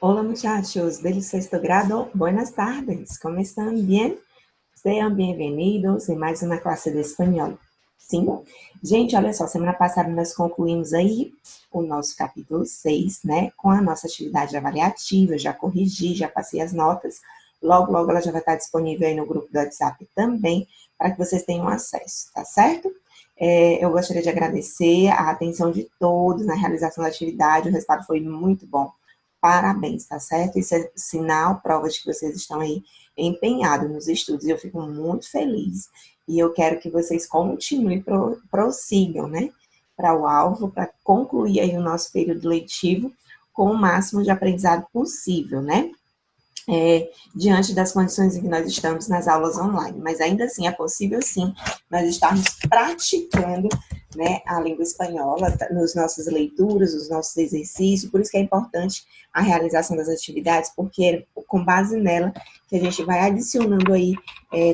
Hola muchachos del sexto grado, buenas tardes, ¿cómo están? ¿Bien? Sejam bem-vindos em mais uma classe de espanhol. Sim? Gente, olha só, semana passada nós concluímos aí o nosso capítulo 6, né? Com a nossa atividade avaliativa, já corrigi, já passei as notas. Logo, logo ela já vai estar disponível aí no grupo do WhatsApp também, para que vocês tenham acesso, tá certo? Eu gostaria de agradecer a atenção de todos na realização da atividade, o resultado foi muito bom. Parabéns, tá certo? Isso é sinal, prova de que vocês estão aí empenhados nos estudos. E eu fico muito feliz. E eu quero que vocês continuem, prossigam, né? Para o alvo, para concluir aí o nosso período letivo com o máximo de aprendizado possível, né? Diante das condições em que nós estamos nas aulas online. Mas ainda assim, é possível sim nós estarmos praticando, né, a língua espanhola nos nossas leituras, nos nossos exercícios, por isso que é importante a realização das atividades, porque é com base nela que a gente vai adicionando aí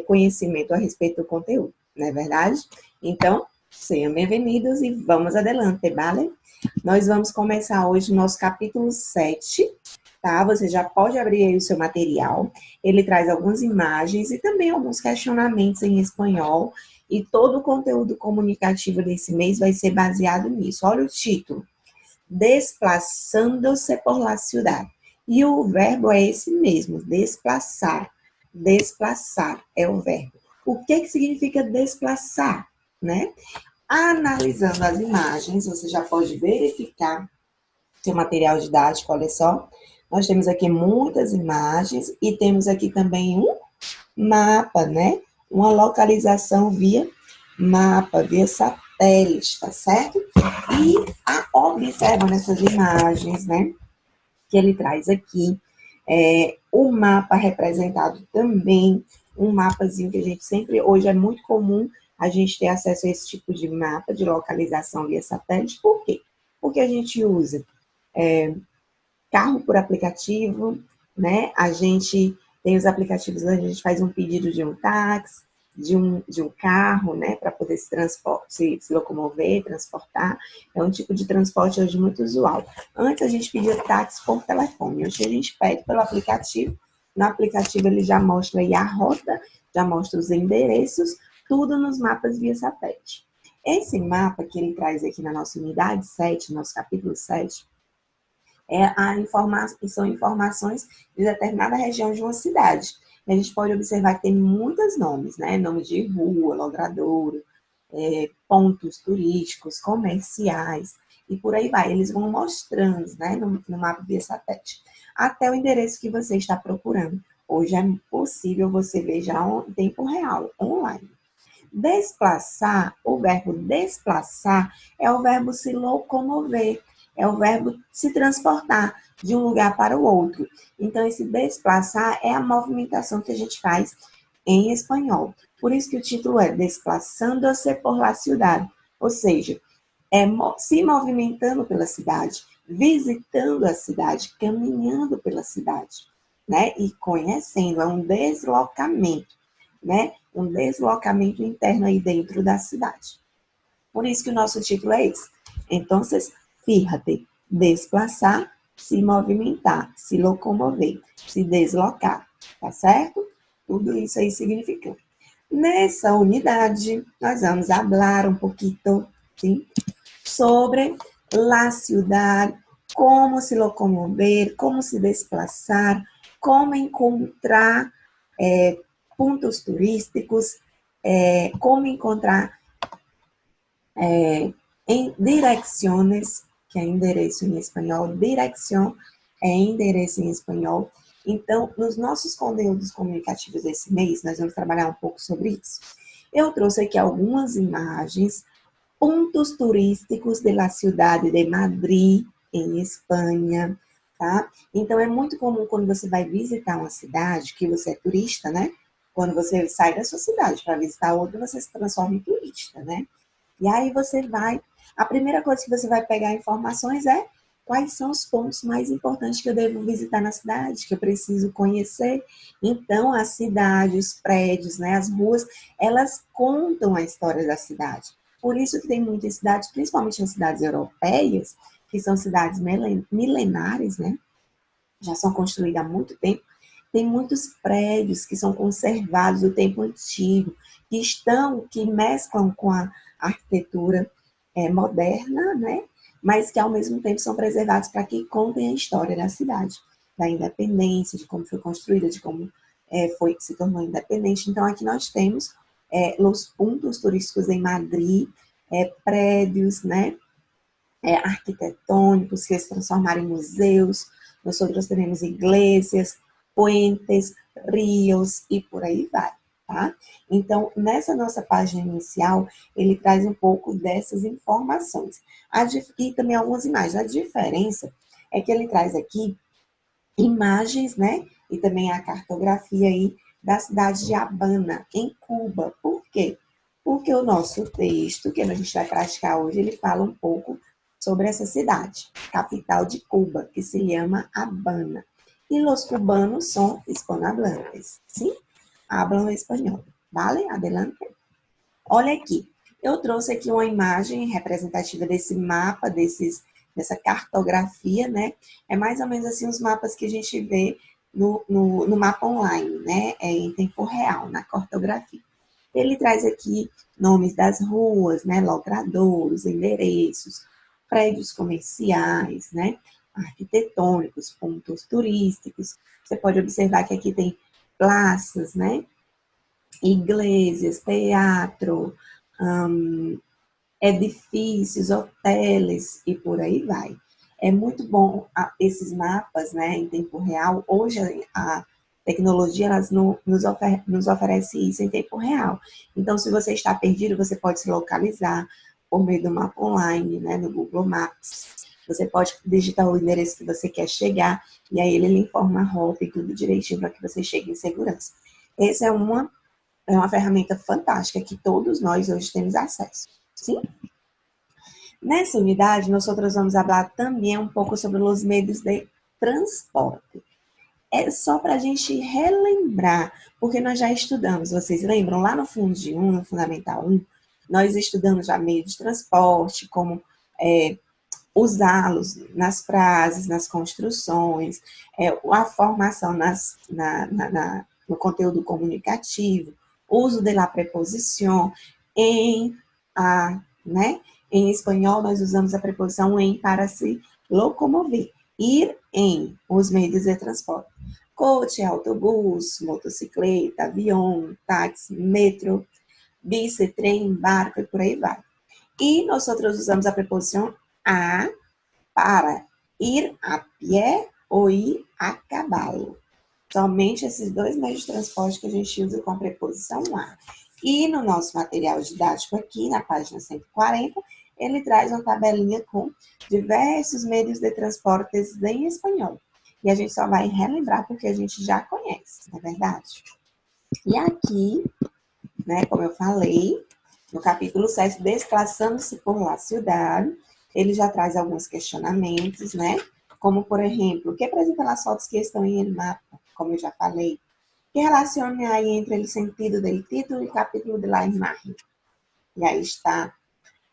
conhecimento a respeito do conteúdo, não é verdade? Então, sejam bem-vindos e vamos adelante, vale? Nós vamos começar hoje o nosso capítulo 7, tá? Você já pode abrir aí o seu material. Ele traz algumas imagens e também alguns questionamentos em espanhol. E todo o conteúdo comunicativo desse mês vai ser baseado nisso. Olha o título: Desplaçando-se por la ciudad. E o verbo é esse mesmo, desplaçar. Desplaçar é o verbo. O que significa desplaçar, né? Analisando as imagens, você já pode verificar seu material didático, olha só. Nós temos aqui muitas imagens e temos aqui também um mapa, né? Uma localização via mapa, via satélite, tá certo? E observa nessas imagens, né? Que ele traz aqui o mapa representado também, um mapazinho que a gente sempre, hoje é muito comum a gente ter acesso a esse tipo de mapa de localização via satélite. Por quê? Porque a gente usa carro por aplicativo, né? A gente tem os aplicativos onde a gente faz um pedido de um táxi, de um carro, né? Para poder se locomover, transportar. É um tipo de transporte hoje muito usual. Antes a gente pedia táxi por telefone, hoje a gente pede pelo aplicativo. No aplicativo ele já mostra aí a rota, já mostra os endereços, tudo nos mapas via satélite. Esse mapa que ele traz aqui na nossa unidade 7, nosso capítulo 7, são informações de determinada região de uma cidade. E a gente pode observar que tem muitos nomes, né? Nomes de rua, logradouro, pontos turísticos, comerciais, e por aí vai. Eles vão mostrando, né, no mapa via satélite, até o endereço que você está procurando. Hoje é possível você ver já em tempo real, online. Desplaçar, o verbo desplaçar é o verbo se locomover, é o verbo se transportar de um lugar para o outro. Então, esse desplaçar é a movimentação que a gente faz em espanhol. Por isso que o título é Desplaçando-se por la ciudad, ou seja, se movimentando pela cidade, visitando a cidade, caminhando pela cidade, né? E conhecendo, é um deslocamento, né? Um deslocamento interno aí dentro da cidade. Por isso que o nosso título é esse. Então, fíjate, desplaçar, se movimentar, se locomover, se deslocar, tá certo? Tudo isso aí significando. Nessa unidade, nós vamos falar um pouquinho, sim, sobre la ciudad, como se locomover, como se desplaçar, como encontrar pontos turísticos, como encontrar em direcciones, que é endereço em espanhol, direcção é endereço em espanhol. Então, nos nossos conteúdos comunicativos desse mês, nós vamos trabalhar um pouco sobre isso. Eu trouxe aqui algumas imagens, pontos turísticos da cidade de Madrid, em Espanha, tá? Então, é muito comum quando você vai visitar uma cidade, que você é turista, né? Quando você sai da sua cidade para visitar outra, você se transforma em turista, né? E aí você vai, a primeira coisa que você vai pegar informações é quais são os pontos mais importantes que eu devo visitar na cidade, que eu preciso conhecer. Então, a cidade, os prédios, né, as ruas, elas contam a história da cidade. Por isso que tem muitas cidades, principalmente as cidades europeias, que são cidades milenares, né? já são construídas há muito tempo, tem muitos prédios que são conservados do tempo antigo, que mesclam com a arquitetura moderna, né? Mas que ao mesmo tempo são preservados para que contem a história da cidade, da independência, de como foi construída, de como se tornou independente. Então aqui nós temos os pontos turísticos em Madrid, prédios, né? Arquitetônicos que se transformaram em museus. Nós outros teremos igrejas, puentes, rios e por aí vai, tá? Então, nessa nossa página inicial, ele traz um pouco dessas informações. E também algumas imagens. A diferença é que ele traz aqui imagens, né? E também a cartografia aí da cidade de Habana, em Cuba. Por quê? Porque o nosso texto, que a gente vai praticar hoje, ele fala um pouco sobre essa cidade, capital de Cuba, que se chama Habana. E os cubanos são hispanohablantes, sim? Hablam espanhol. Vale? Adelante. Olha aqui, eu trouxe aqui uma imagem representativa desse mapa, dessa cartografia, né? É mais ou menos assim os mapas que a gente vê no mapa online, né? Em tempo real, na cartografia. Ele traz aqui nomes das ruas, né? Logradouros, endereços, prédios comerciais, né? Arquitetônicos, pontos turísticos. Você pode observar que aqui tem praças, né? Igrejas, teatro, edifícios, hotéis e por aí vai. É muito bom esses mapas, né, em tempo real. Hoje a tecnologia nos oferece isso em tempo real. Então, se você está perdido, você pode se localizar por meio do mapa online, né, no Google Maps. Você pode digitar o endereço que você quer chegar e aí ele lhe informa a rota e tudo direitinho para que você chegue em segurança. Essa é uma ferramenta fantástica que todos nós hoje temos acesso. Sim? Nessa unidade, nós vamos falar também um pouco sobre os meios de transporte. É só para a gente relembrar, porque nós já estudamos, vocês lembram? Lá no no Fundamental 1, nós estudamos já meio de transporte, como usá-los nas frases, nas construções, a formação no conteúdo comunicativo, uso de la preposição né? Em espanhol, nós usamos a preposição em para se locomover. Ir em os meios de transporte. Coche, autobus, motocicleta, avião, táxi, metrô, bici, trem, barco e por aí vai. E nós usamos a preposição a para ir a pé ou ir a cavalo. Somente esses dois meios de transporte que a gente usa com a preposição a. E no nosso material didático aqui, na página 140, ele traz uma tabelinha com diversos meios de transporte em espanhol. E a gente só vai relembrar porque a gente já conhece, não é verdade? E aqui, né, como eu falei, no capítulo 7, Desplaçando-se por la ciudad, ele já traz alguns questionamentos, né? Como, por exemplo, o que apresenta as fotos que estão em el mapa? Como eu já falei. Que relacione aí entre o sentido do título e capítulo de la imagen? E aí está.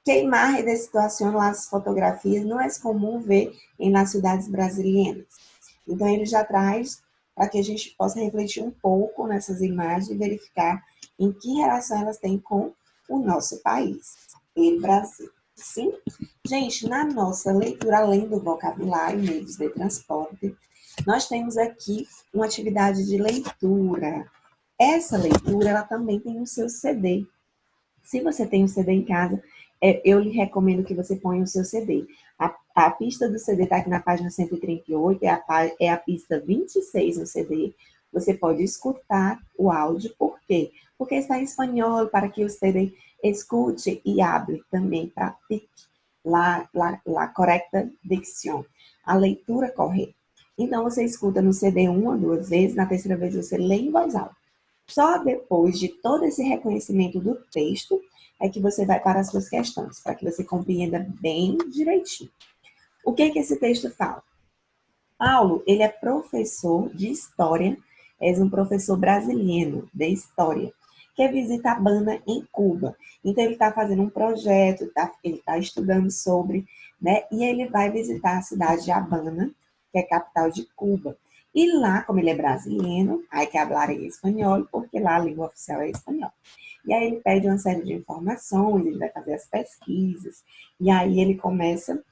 Que imagen de situação as fotografias não é comum ver em nas cidades brasileiras? Então, ele já traz para que a gente possa refletir um pouco nessas imagens e verificar em que relação elas têm com o nosso país, o Brasil. Sim? Gente, na nossa leitura, além do vocabulário, meios de transporte, nós temos aqui uma atividade de leitura. Essa leitura, ela também tem o seu CD. Se você tem um CD em casa, eu lhe recomendo que você ponha o seu CD. A pista do CD está aqui na página 138, é a pista 26 no CD. Você pode escutar o áudio, por quê? Porque está em espanhol, para que você escute e hable também, pratique la correta dicção, a leitura correta. Então, você escuta no CD uma, duas vezes, na terceira vez você lê em voz alta. Só depois de todo esse reconhecimento do texto é que você vai para as suas questões, para que você compreenda bem direitinho. O que esse texto fala? Paulo, ele é professor de história, é um professor brasileiro de história, que visita Habana em Cuba. Então, ele está fazendo um projeto, ele está estudando sobre, né? E ele vai visitar a cidade de Habana que é capital de Cuba. E lá, como ele é brasileiro, hay que hablar em espanhol, porque lá a língua oficial é espanhol. E aí ele pede uma série de informações, ele vai fazer as pesquisas, e aí ele começa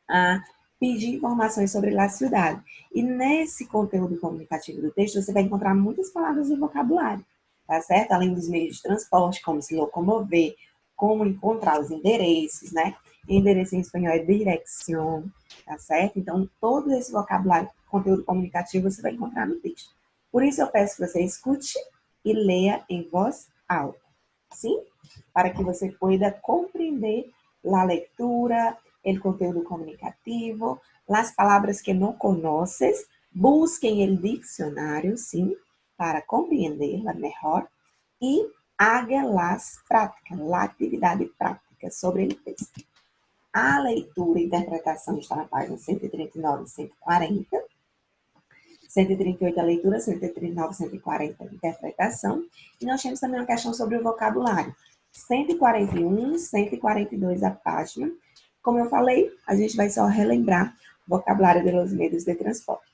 a pedir informações sobre a cidade. E nesse conteúdo comunicativo do texto, você vai encontrar muitas palavras do vocabulário, tá certo? Além dos meios de transporte, como se locomover, como encontrar os endereços, né? Endereço em espanhol é dirección, tá certo? Então, todo esse vocabulário, conteúdo comunicativo, você vai encontrar no texto. Por isso, eu peço que você escute e leia em voz alta, sim? Para que você pueda compreender a leitura, o conteúdo comunicativo, as palavras que não conheces, busquem o dicionário, sim, para compreendê-la melhor e haga las práticas, a atividade prática sobre o texto. A leitura e interpretação está na página 139 e 140. 138 a leitura, 139, 140 a interpretação. E nós temos também uma questão sobre o vocabulário. 141, 142 a página. Como eu falei, a gente vai só relembrar o vocabulário dos meios de transporte.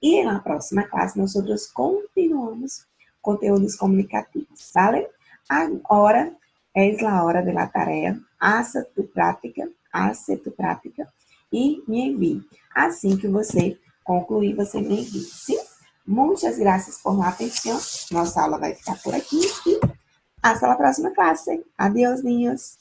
E na próxima classe, nós continuamos conteúdos comunicativos, ¿vale? Agora é a hora da tarefa, hace tu prática e me envie. Assim que você concluir, você me envie, sim? Muitas graças por sua atenção. Nossa aula vai ficar por aqui e hasta a próxima classe. Adeus, niños.